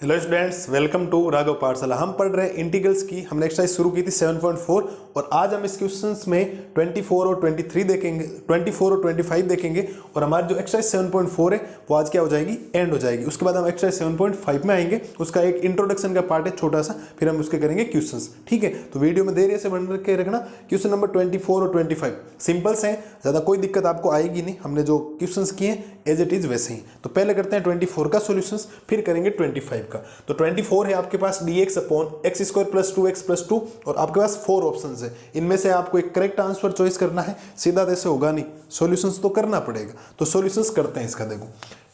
Hello students, welcome to Raghav Pathshala. हम पढ़ रहे हैं इंटीग्रल्स की। हमने एक्सरसाइज शुरू की थी 7.4 और आज हम इस क्वेश्चंस में 24 और 23 देखेंगे, 24 और 25 देखेंगे। और हमारी जो एक्सरसाइज 7.4 है वो आज क्या हो जाएगी, एंड हो जाएगी। उसके बाद हम एक्सरसाइज 7.5 में आएंगे। उसका एक इंट्रोडक्शन का पार्ट है छोटा सा, फिर हम उसके करेंगे क्वेश्चंस। ठीक है, तो वीडियो में देर से बन के रखना। क्वेश्चन नंबर 24 और 25 सिंपल्स हैं, ज़्यादा कोई दिक्कत आपको आएगी नहीं। हमने जो क्वेश्चंस किए हैं एज इट इज वैसे ही। तो पहले करते हैं 24 का सॉल्यूशंस, फिर करेंगे 25 का। तो 24 है आपके पास dx upon x square plus 2x plus 2 और आपके पास 4 ऑप्शन है। इनमें से आपको एक करेक्ट आंसर चॉइस करना है। सीधा ऐसे होगा नहीं, सॉल्यूशंस तो करना पड़ेगा। तो सॉल्यूशंस करते हैं इसका, देखो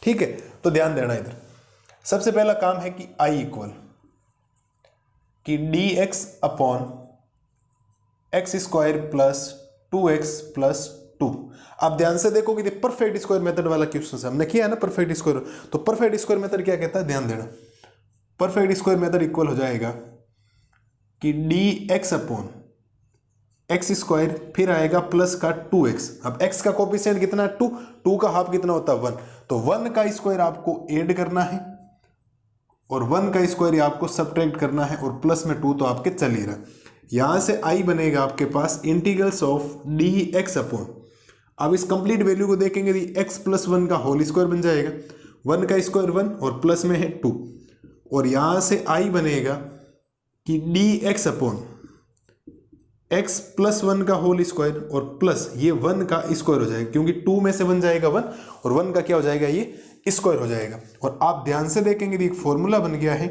ठीक है। तो ध्यान देना इधर। सबसे पहला काम है कि i इक्वल कि dx upon x square plus 2x plus 2। आप ध्यान से देखो कि परफेक्ट स्क्वायर मेथड वाला क्वेश्चन है, हमने किया है ना परफेक्ट स्क्वायर। तो परफेक्ट स्क्वायर मेथड क्या कहता है, ध्यान देना। परफेक्ट स्क्वायर मेथड इक्वल हो जाएगा कि dx अपॉन एक्स स्क्वायर, फिर आएगा प्लस का 2x। अब x का कोफिशिएंट कितना है 2, 2 का हाफ कितना होता है 1। तो 1 का स्क्वायर आपको ऐड करना है और 1 का स्क्वायर आपको सब्ट्रैक्ट करना है और प्लस में 2 तो आपके चल ही रहा। यहां से i बनेगा आपके पास इंटीग्रल्स ऑफ dx अपॉन, अब इस कंप्लीट वैल्यू को देखेंगे तो x प्लस 1 का होल स्क्वायर बन जाएगा। 1 का स्क्वायर 1 और प्लस में है 2 और यहां से i बनेगा कि dx अपॉन x प्लस 1 का होल स्क्वायर और प्लस ये 1 का स्क्वायर हो जाएगा, क्योंकि 2 में से 1 जाएगा 1 और 1 का क्या हो जाएगा, ये स्क्वायर हो जाएगा। और आप ध्यान से देखेंगे तो एक फॉर्मूला बन गया है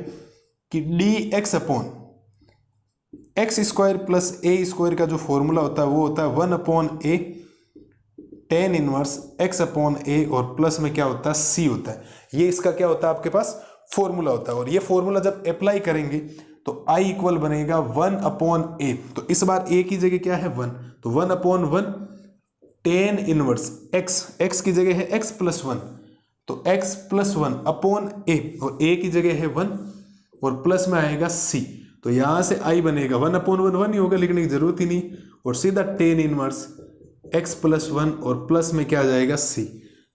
कि dx upon x square plus a square का जो फॉर्मूला होता है वो होता है 1 upon a tan inverse x upon a और प्लस में क्या होता है c होता है। ये इसका क्या होता है आपके पास फॉर्मूला होता है। और ये फॉर्मूला जब अप्लाई करेंगे तो i इक्वल बनेगा 1 अपॉन ए। तो इस बार a की जगह क्या है 1, तो 1 अपॉन 1 टेन इनवर्स x की जगह है x प्लस 1, तो x प्लस 1 अपॉन a और a की जगह है 1 और प्लस में आएगा c। तो यहां से i बनेगा 1 अपॉन 1 1 ही होगा, लिखने की जरूरत ही नहीं। और सीधा टेन इनवर्स x प्लस 1 और प्लस में क्या आ जाएगा c।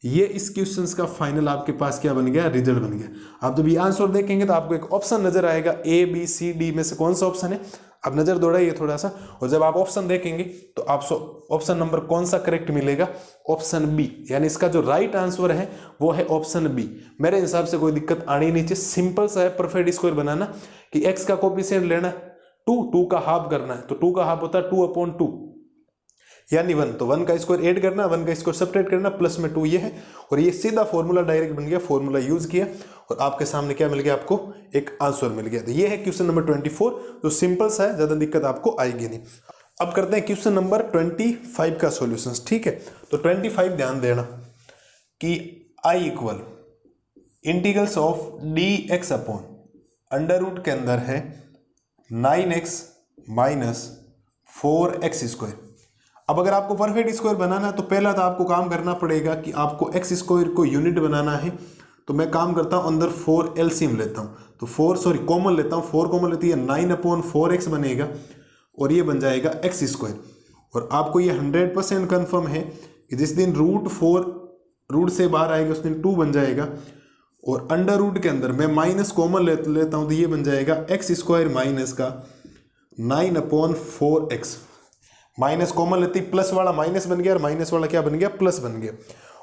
ये इस क्वेश्चन का फाइनल आपके पास क्या बन गया, रिजल्ट बन गया। आप जब ये आंसर देखेंगे तो आपको एक ऑप्शन नजर आएगा a b c d में से कौन सा ऑप्शन है। आप नजर दौड़ाइए थोड़ा सा, और जब आप ऑप्शन देखेंगे तो आप ऑप्शन नंबर कौन सा करेक्ट मिलेगा, ऑप्शन बी। यानी इसका जो राइट आंसर है वो है ऑप्शन बी। मेरे हिसाब से कोई दिक्कत आनी नहीं चाहिए। सिंपल सा है परफेक्ट स्क्वायर बनाना कि x का कोफिशिएंट लेना 2 का हाफ करना है। तो 2 का हाफ होता है 2 अपॉन 2 यानी 1, तो 1 का स्क्वायर ऐड करना, 1 का स्क्वायर सब्ट्रैक्ट करना, प्लस में 2 ये है। और ये सीधा फॉर्मूला डायरेक्ट बन गया, फॉर्मूला यूज किया और आपके सामने क्या मिल गया, आपको एक आंसर मिल गया। तो ये है क्वेश्चन नंबर 24, जो सिंपल सा है, ज्यादा दिक्कत आपको आएगी नहीं। अब करते हैं क्वेश्चन नंबर 25 का सॉल्यूशंस। ठीक है, तो 25 ध्यान देना कि i equal integrals of dx upon under root के अंदर है 9x माइनस 4x स्क्वायर। अब अगर आपको परफेक्ट स्क्वायर बनाना है तो पहला तो आपको काम करना पड़ेगा कि आपको एक्स स्क्वायर को यूनिट बनाना है। तो मैं काम करता हूं, अंदर 4 एलसीएम लेता हूं, तो 4 कॉमन लेता हूं, 4 कॉमन लेती है 9 अपॉन 4x बनेगा और ये बन जाएगा एक्स स्क्वायर। और आपको ये 100% कन्फर्म है कि जिस दिन रूट से बाहर आएगा उस दिन 2 बन जाएगा। और अंडर रूट के अंदर मैं माइनस कॉमन लेता हूं तो ये बन जाएगा एक्स स्क्वायर माइनस का 9 अपॉन 4x। माइनस कॉमन लेती, प्लस वाला माइनस बन गया और माइनस वाला क्या बन गया, प्लस बन गया।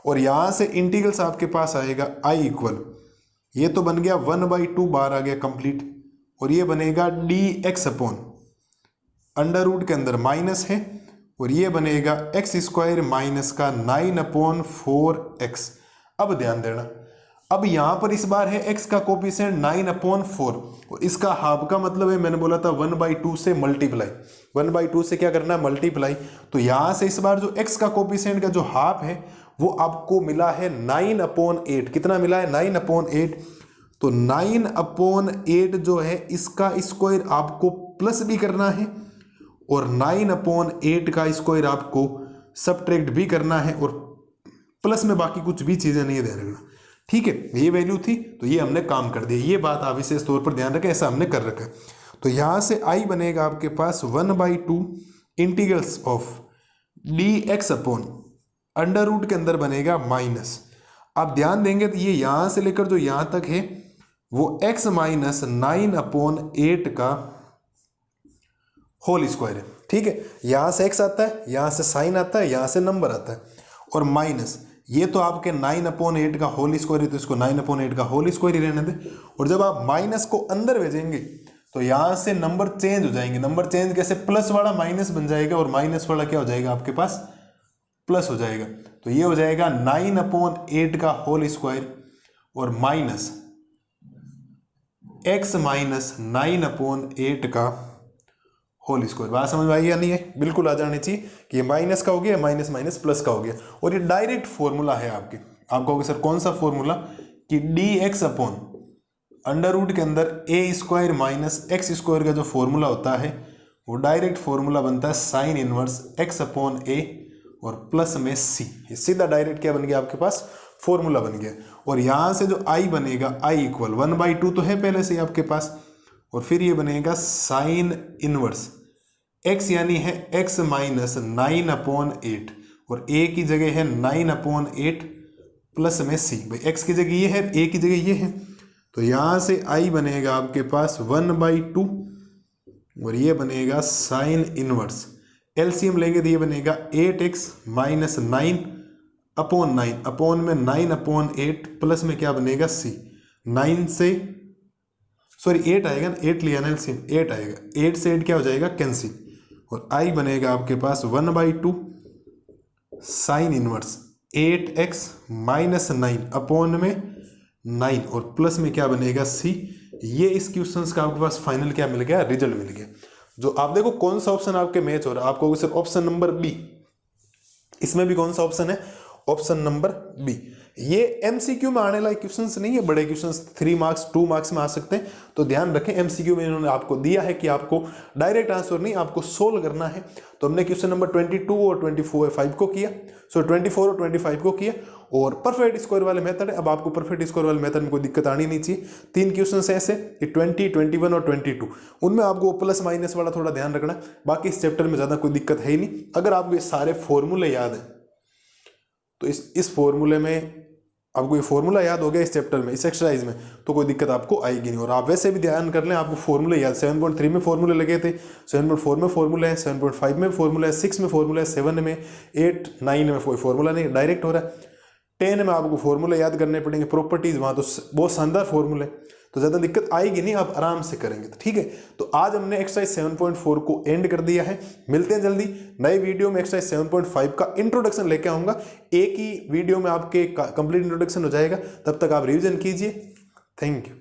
और यहां से इंटीग्रल्स आपके पास आएगा i इक्वल, ये तो बन गया 1/2 बार आ गया कंप्लीट, और ये बनेगा dx अपॉन अंडर रूट के अंदर माइनस है और ये बनेगा एक्स स्क्वायर माइनस का 9 अपॉन 4x। अब ध्यान देना, अब यहां पर इस बार है x का कोफिशिएंट 9 अपॉन 4 और इसका हाफ का मतलब है, मैंने बोला था 1/2 से मल्टीप्लाई, 1/2 से क्या करना है, मल्टीप्लाई। तो यहां से इस बार जो x का कोफिशिएंट का जो हाफ है वो आपको मिला है 9 अपॉन 8। कितना मिला है, 9 अपॉन 8। तो 9 अपॉन 8 जो है इसका स्क्वायर आपको प्लस भी करना है और 9 अपॉन 8 का स्क्वायर आपको सब्ट्रैक्ट भी करना है, और प्लस में बाकी कुछ भी चीजें नहीं ध्यान रखना। ठीक है, ये वैल्यू थी तो ये हमने काम कर दिया। ये बात आप विशेष तौर पर ध्यान रखें, ऐसा हमने कर रखा है। तो यहां से i बनेगा आपके पास 1/2 integrals of dx upon under root के अंदर बनेगा माइनस। आप ध्यान देंगे तो ये यहां से लेकर जो यहां तक है वो x माइनस 9/8 का होल स्क्वायर है। ठीक है, यहां से x आता है, यहां से साइन आता है, यहां से नंबर आता है, और माइनस ये तो आपके 9/8 का होल स्क्वायर है, तो इसको 9/8 का होल स्क्वायर ही रहने दें। और जब आप माइनस को अंदर भेजेंगे तो यहां से नंबर चेंज हो जाएंगे। नंबर चेंज कैसे, प्लस वाला माइनस बन जाएगा और माइनस वाला क्या हो जाएगा आपके पास, प्लस हो जाएगा। तो ये हो जाएगा 9/8 का होल स्क्वायर और माइनस x माइनस 9/8 का होल स्क्वायर। बात समझ में आई या नहीं है? बिल्कुल आ जानी चाहिए कि ये माइनस का हो गया, माइनस माइनस प्लस का हो गया। और ये डायरेक्ट फॉर्मूला है आपके। आप कहोगे सर कौन सा फॉर्मूला, कि dx अपॉन अंडर रूट के अंदर a square minus x square का जो फॉर्मूला होता है वो डायरेक्ट फॉर्मूला बनता है sine inverse x upon a और प्लस में c। ये सीधा डायरेक्ट क्या बन गया आपके पास, फॉर्मूला बन गया। और यहां से जो i बनेगा, i इक्वल 1/2 तो है पहले से ही आपके पास, और फिर ये बनेगा साइन इनवर्स x यानी है x माइनस 9/8 और a की जगह है 9/8 प्लस में c। भाई x की जगह ये है, a की जगह ये है, तो यहां से i बनेगा आपके पास 1/2 और ये बनेगा साइन इनवर्स। एलसीएम लेंगे तो ये बनेगा 8x माइनस 9/9 अपॉन में 9/8 प्लस में क्या बनेगा c। 9 से सॉरी 8 आएगा ना, 8 लिया ना एलसीएम, 8 आएगा, 8 से 8 क्या हो जाएगा, कैंसिल। और i बनेगा आपके पास 1/2 sine inverse 8x minus 9 upon में 9 और प्लस में क्या बनेगा c। ये इस क्वेश्चन का आपके पास फाइनल क्या मिल गया, रिजल्ट मिल गया। जो आप देखो कौन सा ऑप्शन आपके मैच हो रहा है, आपको सिर्फ ऑप्शन नंबर बी। इसमें भी कौन सा ऑप्शन है, ऑप्शन नंबर बी। ये एमसीक्यू में आने लायक क्वेश्चंस नहीं है, बड़े क्वेश्चंस 3 मार्क्स 2 मार्क्स में आ सकते हैं, तो ध्यान रखें एमसीक्यू में इन्होंने आपको दिया है कि आपको डायरेक्ट आंसर नहीं, आपको सोल्व करना है। तो हमने क्वेश्चन नंबर 22 और 24 को किया, 24 और 25 को किया, और परफेक्ट स्क्वायर वाले मेथड है। अब आपको परफेक्ट स्क्वायर वाले मेथड में कोई दिक्कत आनी नहीं चाहिए। 3 क्वेश्चन ऐसे कि 20, 21 और 22, उनमें आपको प्लस माइनस वाला थोड़ा ध्यान रखना है। बाकी इस चैप्टर में ज़्यादा कोई दिक्कत है ही नहीं। अगर आपको ये सारे फॉर्मूले याद हैं तो इस फॉर्मूले में आपको ये फॉर्मूला याद हो गया इस चैप्टर में, इस एक्सरसाइज में, तो कोई दिक्कत आपको आएगी नहीं। और आप वैसे भी ध्यान कर लें, आपको फॉर्मूले याद 7.3 में फॉर्मूले लगे थे, 7.4 में फॉर्मूला है, 7.5 में फॉर्मूला है, 6 में फॉर्मूला है, 7 में, 8, 9 में कोई फॉर्मूला नहीं, डायरेक्ट हो रहा है। 10 में आपको फॉर्मूले याद करने पड़ेंगे, प्रॉपर्टीज वहाँ तो बहुत शानदार फॉर्मूले, तो ज़्यादा दिक्कत आएगी नहीं, आप आराम से करेंगे। तो ठीक है, तो आज हमने एक्सरसाइज 7.4 को एंड कर दिया है। मिलते हैं जल्दी नए वीडियो में। एक्सरसाइज 7.5 का इंट्रोडक्शन लेके आऊँगा, एक ही वीडियो में आपके कंप्लीट इंट्रोडक्शन हो जाएगा। तब तक आप रिवीजन कीजिए। Thank you.